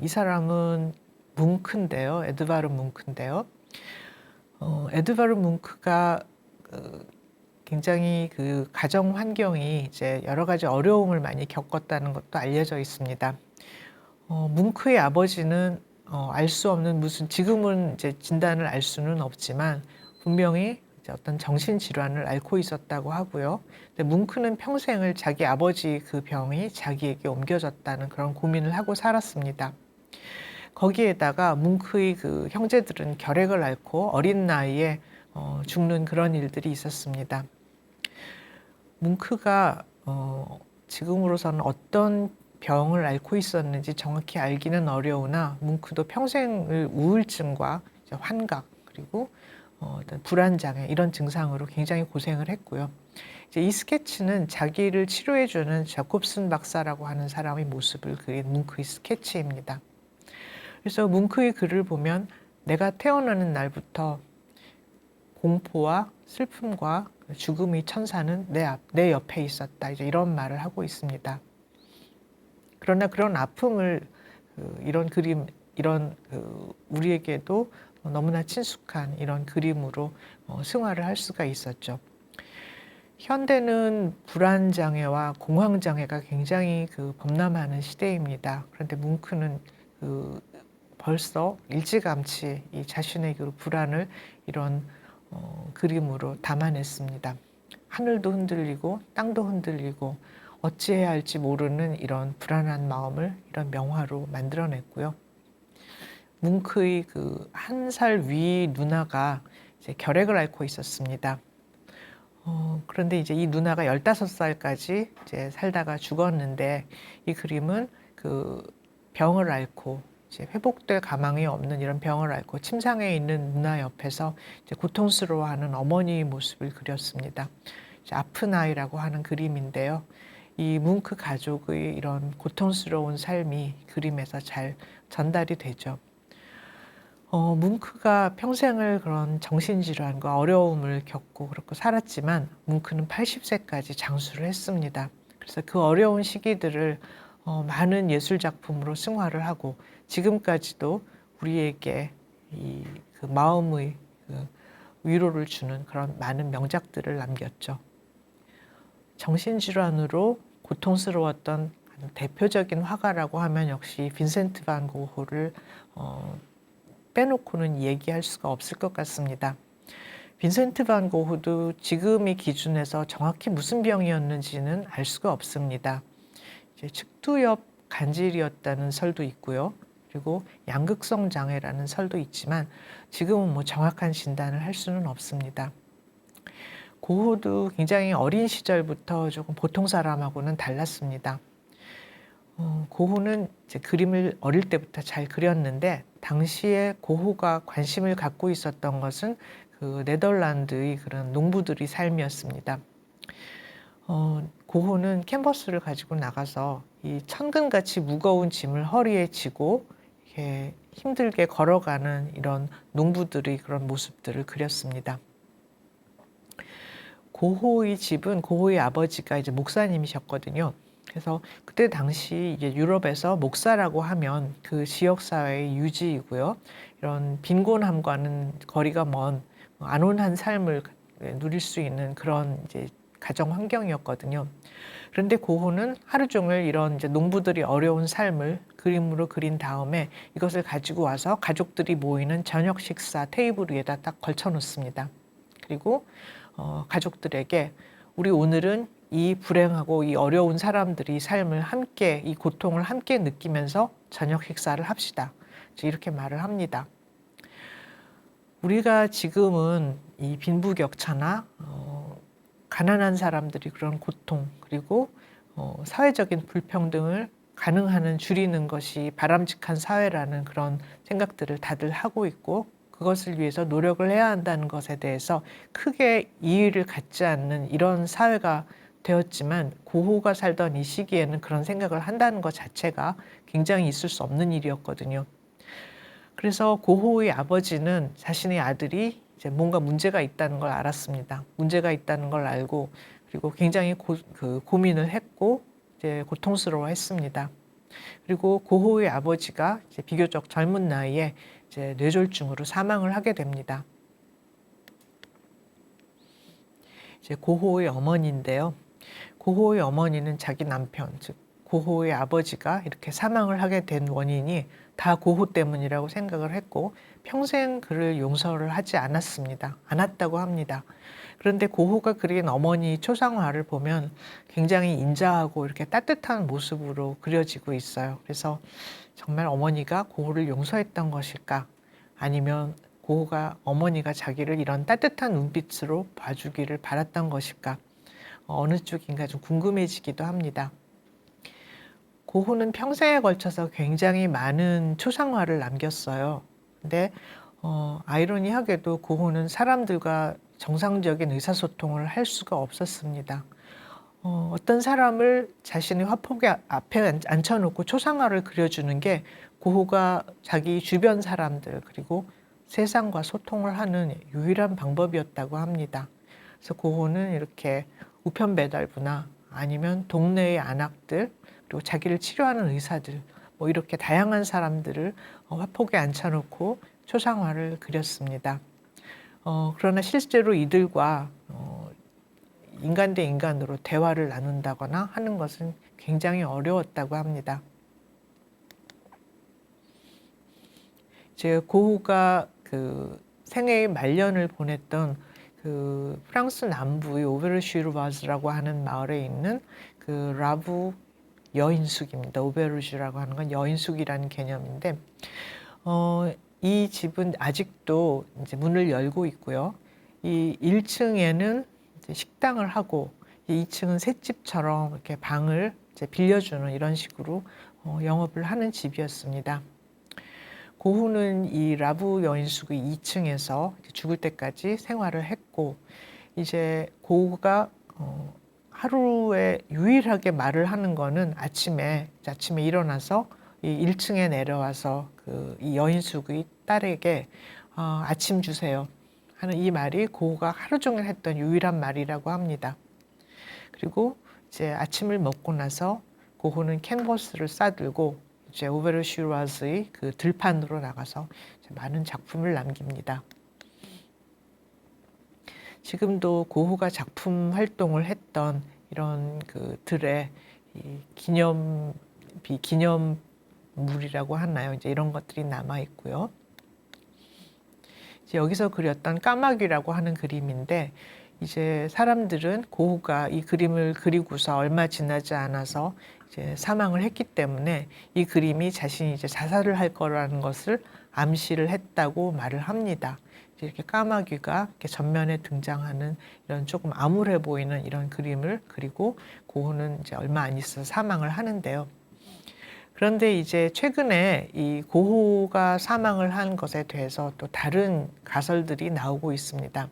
이 사람은 뭉크인데요. 에드바르 뭉크인데요. 에드바르 뭉크가 굉장히 그 가정 환경이 이제 여러 가지 어려움을 많이 겪었다는 것도 알려져 있습니다. 뭉크의 아버지는 알 수 없는 무슨 지금은 이제 진단을 알 수는 없지만 분명히 이제 어떤 정신질환을 앓고 있었다고 하고요. 근데 뭉크는 평생을 자기 아버지 그 병이 자기에게 옮겨졌다는 그런 고민을 하고 살았습니다. 거기에다가 뭉크의 그 형제들은 결핵을 앓고 어린 나이에 죽는 그런 일들이 있었습니다. 뭉크가 지금으로서는 어떤 병을 앓고 있었는지 정확히 알기는 어려우나 뭉크도 평생을 우울증과 환각 그리고 어떤 불안장애 이런 증상으로 굉장히 고생을 했고요. 이제 이 스케치는 자기를 치료해주는 자콥슨 박사라고 하는 사람의 모습을 그린 뭉크의 스케치입니다. 그래서 뭉크의 글을 보면 내가 태어나는 날부터 공포와 슬픔과 죽음의 천사는 내 옆에 있었다. 이제 이런 말을 하고 있습니다. 그러나 그런 아픔을 이런 그림, 이런 우리에게도 너무나 친숙한 이런 그림으로 승화를 할 수가 있었죠. 현대는 불안장애와 공황장애가 굉장히 범람하는 시대입니다. 그런데 뭉크는 벌써 일찌감치 이 자신의 불안을 이런 그림으로 담아냈습니다. 하늘도 흔들리고 땅도 흔들리고 어찌해야 할지 모르는 이런 불안한 마음을 이런 명화로 만들어냈고요. 뭉크의 그 1살 위 누나가 이제 결핵을 앓고 있었습니다. 그런데 이제 이 누나가 15살까지 이제 살다가 죽었는데 이 그림은 그 병을 앓고 이제 회복될 가망이 없는 이런 병을 앓고 침상에 있는 누나 옆에서 이제 고통스러워하는 어머니의 모습을 그렸습니다. 이제 아픈 아이라고 하는 그림인데요. 이 뭉크 가족의 이런 고통스러운 삶이 그림에서 잘 전달이 되죠. 뭉크가 평생을 그런 정신질환과 어려움을 겪고 그렇게 살았지만 뭉크는 80세까지 장수를 했습니다. 그래서 그 어려운 시기들을 많은 예술 작품으로 승화를 하고 지금까지도 우리에게 그 마음의 위로를 주는 그런 많은 명작들을 남겼죠. 정신질환으로 고통스러웠던 대표적인 화가라고 하면 역시 빈센트 반 고흐를 빼놓고는 얘기할 수가 없을 것 같습니다. 빈센트 반 고흐도 지금의 기준에서 정확히 무슨 병이었는지는 알 수가 없습니다. 이제 측두엽 간질이었다는 설도 있고요. 그리고 양극성 장애라는 설도 있지만 지금은 뭐 정확한 진단을 할 수는 없습니다. 고흐도 굉장히 어린 시절부터 조금 보통 사람하고는 달랐습니다. 고흐는 이제 그림을 어릴 때부터 잘 그렸는데 당시에 고흐가 관심을 갖고 있었던 것은 그 네덜란드의 그런 농부들의 삶이었습니다. 고흐는 캔버스를 가지고 나가서 이 천근같이 무거운 짐을 허리에 지고 이렇게 힘들게 걸어가는 이런 농부들의 그런 모습들을 그렸습니다. 고흐의 집은 고흐의 아버지가 이제 목사님이셨거든요. 그래서 그때 당시 이제 유럽에서 목사라고 하면 그 지역 사회의 유지이고요. 이런 빈곤함과는 거리가 먼 안온한 삶을 누릴 수 있는 그런 이제 가정 환경이었거든요. 그런데 고흐는 하루 종일 이런 이제 농부들이 어려운 삶을 그림으로 그린 다음에 이것을 가지고 와서 가족들이 모이는 저녁 식사 테이블 위에다 딱 걸쳐 놓습니다. 그리고 가족들에게 우리 오늘은 이 불행하고 이 어려운 사람들이 삶을 함께 이 고통을 함께 느끼면서 저녁 식사를 합시다. 이렇게 말을 합니다. 우리가 지금은 이 빈부격차나 가난한 사람들이 그런 고통 그리고 사회적인 불평등을 가능한 줄이는 것이 바람직한 사회라는 그런 생각들을 다들 하고 있고 그것을 위해서 노력을 해야 한다는 것에 대해서 크게 이의를 갖지 않는 이런 사회가 되었지만 고흐가 살던 이 시기에는 그런 생각을 한다는 것 자체가 굉장히 있을 수 없는 일이었거든요. 그래서 고흐의 아버지는 자신의 아들이 이제 뭔가 문제가 있다는 걸 알았습니다. 문제가 있다는 걸 알고 그리고 굉장히 고민을 했고 이제 고통스러워했습니다. 그리고 고흐의 아버지가 이제 비교적 젊은 나이에 이제 뇌졸중으로 사망을 하게 됩니다. 이제 고흐의 어머니인데요. 고흐의 어머니는 자기 남편, 즉 고흐의 아버지가 이렇게 사망을 하게 된 원인이 다 고호 때문이라고 생각을 했고 평생 그를 용서를 하지 않았다고 합니다. 그런데 고호가 그린 어머니 초상화를 보면 굉장히 인자하고 이렇게 따뜻한 모습으로 그려지고 있어요. 그래서 정말 어머니가 고호를 용서했던 것일까? 아니면 어머니가 자기를 이런 따뜻한 눈빛으로 봐주기를 바랐던 것일까? 어느 쪽인가 좀 궁금해지기도 합니다. 고호는 평생에 걸쳐서 굉장히 많은 초상화를 남겼어요. 근데 아이러니하게도 고호는 사람들과 정상적인 의사소통을 할 수가 없었습니다. 어떤 사람을 자신의 화폭에 앞에 앉혀놓고 초상화를 그려주는 게 고호가 자기 주변 사람들 그리고 세상과 소통을 하는 유일한 방법이었다고 합니다. 그래서 고호는 이렇게 우편배달부나 아니면 동네의 안악들 그리고 자기를 치료하는 의사들 뭐 이렇게 다양한 사람들을 화폭에 앉혀놓고 초상화를 그렸습니다. 그러나 실제로 이들과 인간 대 인간으로 대화를 나눈다거나 하는 것은 굉장히 어려웠다고 합니다. 이제 고호가 그 생애의 말년을 보냈던 그 프랑스 남부의 오베르슈르바즈라고 하는 마을에 있는 그 라부 여인숙입니다. 오베르주라고 하는 건 여인숙이라는 개념인데, 이 집은 아직도 이제 문을 열고 있고요. 이 1층에는 이제 식당을 하고, 이 2층은 셋집처럼 이렇게 방을 이제 빌려주는 이런 식으로 영업을 하는 집이었습니다. 고후는 이 라부 여인숙의 2층에서 죽을 때까지 생활을 했고, 이제 고후가 하루에 유일하게 말을 하는 거는 아침에 일어나서 이 1층에 내려와서 이 여인숙의 딸에게 아침 주세요 하는 이 말이 고우가 하루 종일 했던 유일한 말이라고 합니다. 그리고 이제 아침을 먹고 나서 고우는 캔버스를 싸들고 이제 오베르슈르와즈의 그 들판으로 나가서 많은 작품을 남깁니다. 지금도 고흐가 작품 활동을 했던 이런 그 들에 이 기념물이라고 하나요? 이제 이런 것들이 남아 있고요. 이제 여기서 그렸던 까마귀라고 하는 그림인데, 이제 사람들은 고흐가 이 그림을 그리고서 얼마 지나지 않아서 이제 사망을 했기 때문에 이 그림이 자신이 이제 자살을 할 거라는 것을 암시를 했다고 말을 합니다. 이렇게 까마귀가 이렇게 전면에 등장하는 이런 조금 암울해 보이는 이런 그림을 그리고 고흐는 이제 얼마 안 있어서 사망을 하는데요. 그런데 이제 최근에 이 고흐가 사망을 한 것에 대해서 또 다른 가설들이 나오고 있습니다.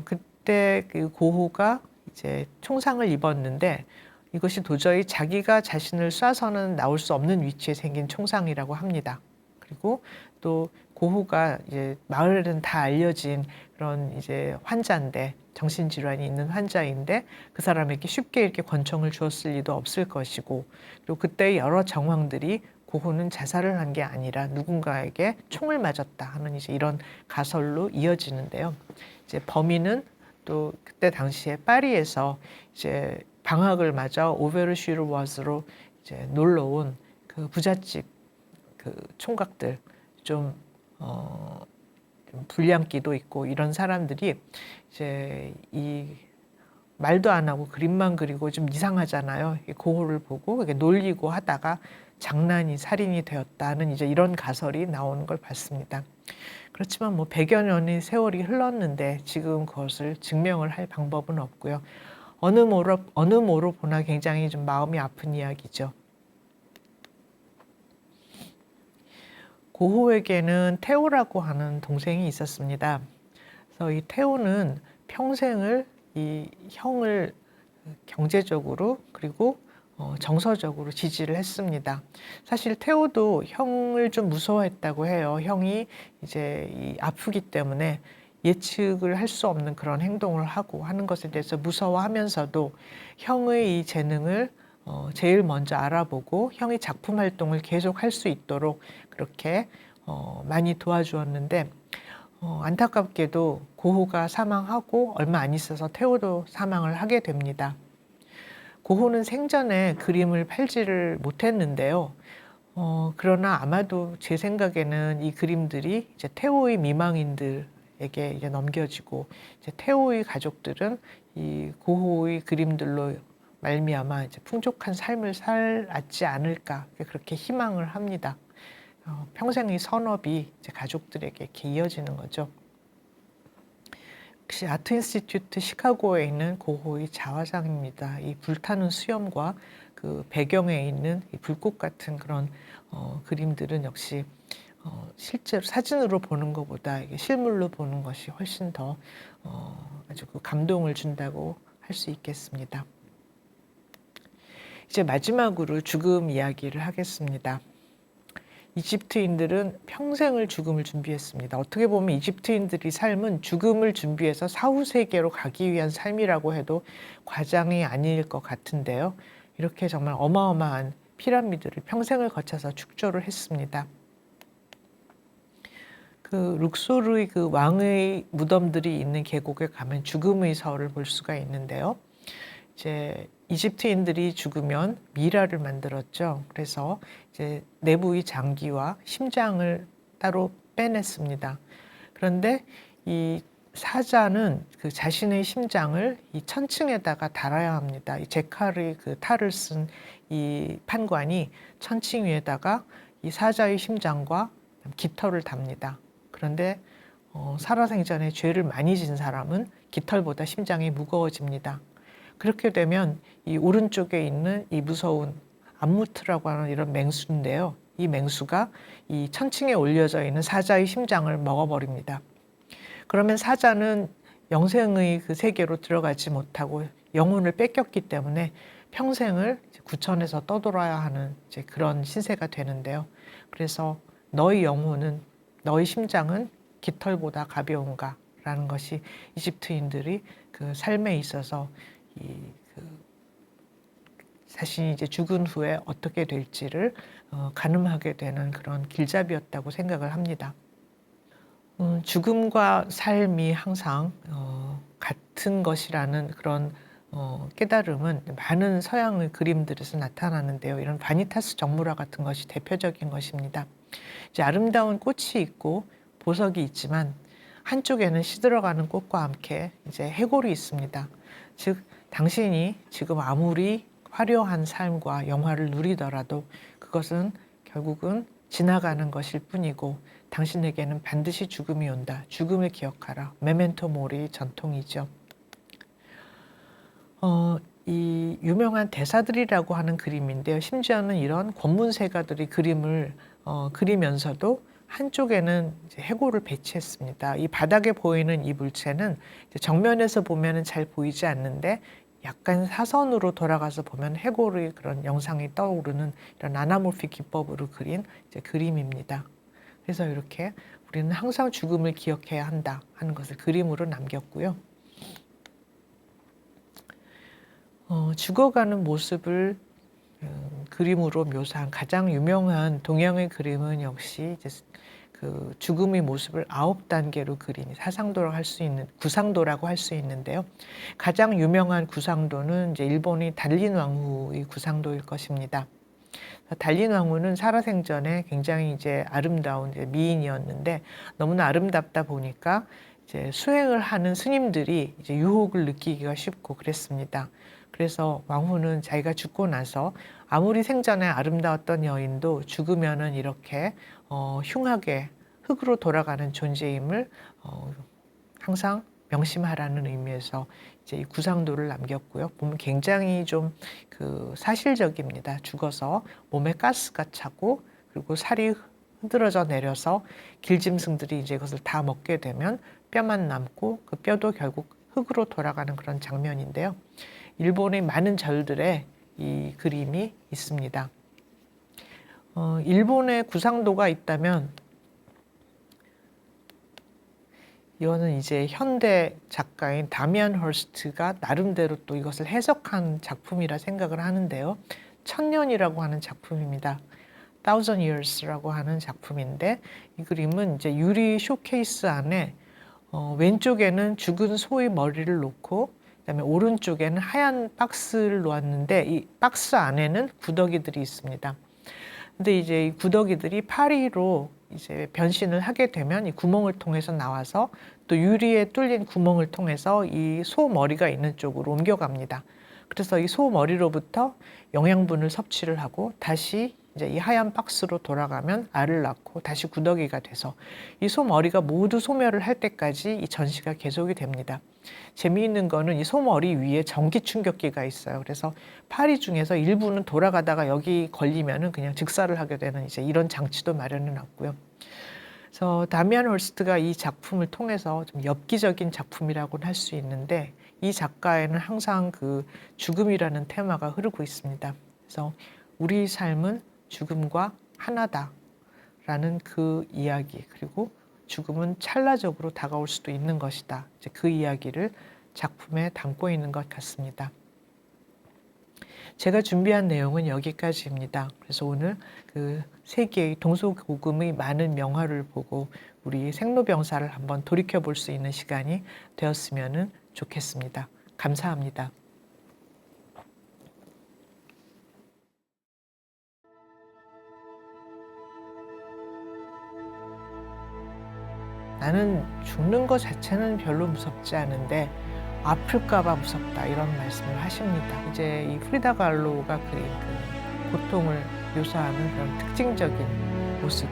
그때 그 고흐가 이제 총상을 입었는데 이것이 도저히 자기가 자신을 쏴서는 나올 수 없는 위치에 생긴 총상이라고 합니다. 그리고 또 고흐가 이제 마을에는 다 알려진 그런 이제 환자인데, 정신질환이 있는 환자인데 그 사람에게 쉽게 이렇게 권총을 주었을 리도 없을 것이고, 그리고 그때 여러 정황들이 고흐는 자살을 한 게 아니라 누군가에게 총을 맞았다 하는 이제 이런 가설로 이어지는데요. 이제 범인은 또 그때 당시에 파리에서 이제 방학을 맞아 오베르슈르와즈로 이제 놀러 온 그 부잣집 그 총각들, 좀 불량기도 있고 이런 사람들이 이제 이 말도 안 하고 그림만 그리고 좀 이상하잖아요. 고흐를 보고 이렇게 놀리고 하다가 장난이 살인이 되었다는 이제 이런 가설이 나오는 걸 봤습니다. 그렇지만 뭐 100여 년의 세월이 흘렀는데 지금 그것을 증명을 할 방법은 없고요. 어느 모로 보나 굉장히 좀 마음이 아픈 이야기죠. 고흐에게는 테오라고 하는 동생이 있었습니다. 그래서 이 테오는 평생을 이 형을 경제적으로 그리고 정서적으로 지지를 했습니다. 사실 테오도 형을 좀 무서워했다고 해요. 형이 이제 아프기 때문에 예측을 할 수 없는 그런 행동을 하고 하는 것에 대해서 무서워하면서도 형의 이 재능을 제일 먼저 알아보고 형이 작품 활동을 계속 할 수 있도록 그렇게 많이 도와주었는데, 안타깝게도 고흐가 사망하고 얼마 안 있어서 테오도 사망을 하게 됩니다. 고흐는 생전에 그림을 팔지를 못했는데요. 그러나 아마도 제 생각에는 이 그림들이 이제 태호의 미망인들에게 이제 넘겨지고, 이제 태호의 가족들은 이 고호의 그림들로 말미암아 이제 풍족한 삶을 살았지 않을까, 그렇게 희망을 합니다. 평생의 선업이 이제 가족들에게 이렇게 이어지는 거죠. 역시 아트 인스티튜트 시카고에 있는 고호의 자화상입니다. 이 불타는 수염과 그 배경에 있는 이 불꽃 같은 그런 그림들은 역시 실제로 사진으로 보는 것보다 이게 실물로 보는 것이 훨씬 더 아주 그 감동을 준다고 할 수 있겠습니다. 이제 마지막으로 죽음 이야기를 하겠습니다. 이집트인들은 평생을 죽음을 준비했습니다. 어떻게 보면 이집트인들의 삶은 죽음을 준비해서 사후 세계로 가기 위한 삶이라고 해도 과장이 아닐 것 같은데요. 이렇게 정말 어마어마한 피라미드를 평생을 거쳐서 축조를 했습니다. 그 룩소르의 그 왕의 무덤들이 있는 계곡에 가면 죽음의 서를 볼 수가 있는데요. 이제 이집트인들이 죽으면 미라를 만들었죠. 그래서 이제 내부의 장기와 심장을 따로 빼냈습니다. 그런데 이 사자는 그 자신의 심장을 이 천층에다가 달아야 합니다. 이 제칼의 그 탈을 쓴 이 판관이 천층 위에다가 이 사자의 심장과 깃털을 답니다. 그런데 살아생전에 죄를 많이 진 사람은 깃털보다 심장이 무거워집니다. 그렇게 되면 이 오른쪽에 있는 이 무서운 암무트라고 하는 이런 맹수인데요. 이 맹수가 이 천층에 올려져 있는 사자의 심장을 먹어버립니다. 그러면 사자는 영생의 그 세계로 들어가지 못하고 영혼을 뺏겼기 때문에 평생을 구천에서 떠돌아야 하는 이제 그런 신세가 되는데요. 그래서 너의 영혼은, 너의 심장은 깃털보다 가벼운가라는 것이 이집트인들이 그 삶에 있어서 자신이 이제 죽은 후에 어떻게 될지를 가늠하게 되는 그런 길잡이였다고 생각을 합니다. 죽음과 삶이 항상 같은 것이라는 그런 깨달음은 많은 서양의 그림들에서 나타나는데요. 이런 바니타스 정물화 같은 것이 대표적인 것입니다. 이제 아름다운 꽃이 있고 보석이 있지만 한쪽에는 시들어가는 꽃과 함께 이제 해골이 있습니다. 즉 당신이 지금 아무리 화려한 삶과 영화를 누리더라도 그것은 결국은 지나가는 것일 뿐이고 당신에게는 반드시 죽음이 온다. 죽음을 기억하라. 메멘토 모리 전통이죠. 이 유명한 대사들이라고 하는 그림인데요. 심지어는 이런 권문세가들이 그림을 그리면서도 한쪽에는 이제 해골을 배치했습니다. 이 바닥에 보이는 이 물체는 정면에서 보면은 잘 보이지 않는데 약간 사선으로 돌아가서 보면 해골의 그런 영상이 떠오르는 이런 아나몰피 기법으로 그린 이제 그림입니다. 그래서 이렇게 우리는 항상 죽음을 기억해야 한다 하는 것을 그림으로 남겼고요. 죽어가는 모습을 그림으로 묘사한 가장 유명한 동양의 그림은 역시 이제 그 죽음의 모습을 9단계로 그린 사상도라고 할 수 있는 구상도라고 할 수 있는데요. 가장 유명한 구상도는 이제 일본의 달린 왕후의 구상도일 것입니다. 달린 왕후는 살아생전에 굉장히 이제 아름다운 이제 미인이었는데 너무나 아름답다 보니까 이제 수행을 하는 스님들이 이제 유혹을 느끼기가 쉽고 그랬습니다. 그래서 왕후는 자기가 죽고 나서 아무리 생전에 아름다웠던 여인도 죽으면은 이렇게 흉하게 흙으로 돌아가는 존재임을 항상 명심하라는 의미에서 이제 이 구상도를 남겼고요. 보면 굉장히 좀 그 사실적입니다. 죽어서 몸에 가스가 차고 그리고 살이 흔들어져 내려서 길짐승들이 이제 그것을 다 먹게 되면 뼈만 남고 그 뼈도 결국 흙으로 돌아가는 그런 장면인데요. 일본의 많은 절들에 이 그림이 있습니다. 일본에 구상도가 있다면 이거는 이제 현대 작가인 다미안 헐스트가 나름대로 또 이것을 해석한 작품이라 생각을 하는데요. 천년이라고 하는 작품입니다. Thousand Years라고 하는 작품인데 이 그림은 이제 유리 쇼케이스 안에 왼쪽에는 죽은 소의 머리를 놓고 그다음에 오른쪽에는 하얀 박스를 놓았는데 이 박스 안에는 구더기들이 있습니다. 근데 이제 이 구더기들이 파리로 이제 변신을 하게 되면 이 구멍을 통해서 나와서 또 유리에 뚫린 구멍을 통해서 이 소 머리가 있는 쪽으로 옮겨갑니다. 그래서 이 소 머리로부터 영양분을 섭취를 하고 다시 이제 이 하얀 박스로 돌아가면 알을 낳고 다시 구더기가 돼서 이 소 머리가 모두 소멸을 할 때까지 이 전시가 계속이 됩니다. 재미있는 거는 이 소 머리 위에 전기 충격기가 있어요. 그래서 파리 중에서 일부는 돌아가다가 여기 걸리면은 그냥 즉사를 하게 되는 이제 이런 장치도 마련해 놨고요. 그래서 다미안 홀스트가 이 작품을 통해서 좀 엽기적인 작품이라고는 할 수 있는데 이 작가에는 항상 그 죽음이라는 테마가 흐르고 있습니다. 그래서 우리 삶은 죽음과 하나다라는 그 이야기, 그리고 죽음은 찰나적으로 다가올 수도 있는 것이다. 이제 그 이야기를 작품에 담고 있는 것 같습니다. 제가 준비한 내용은 여기까지입니다. 그래서 오늘 그 세계의 동서고금의 많은 명화를 보고 우리 생로병사를 한번 돌이켜 볼 수 있는 시간이 되었으면 좋겠습니다. 감사합니다. 나는 죽는 것 자체는 별로 무섭지 않은데 아플까봐 무섭다 이런 말씀을 하십니다. 이제 이 프리다 kahlo가 그린 그 고통을 묘사하는 그런 특징적인 모습.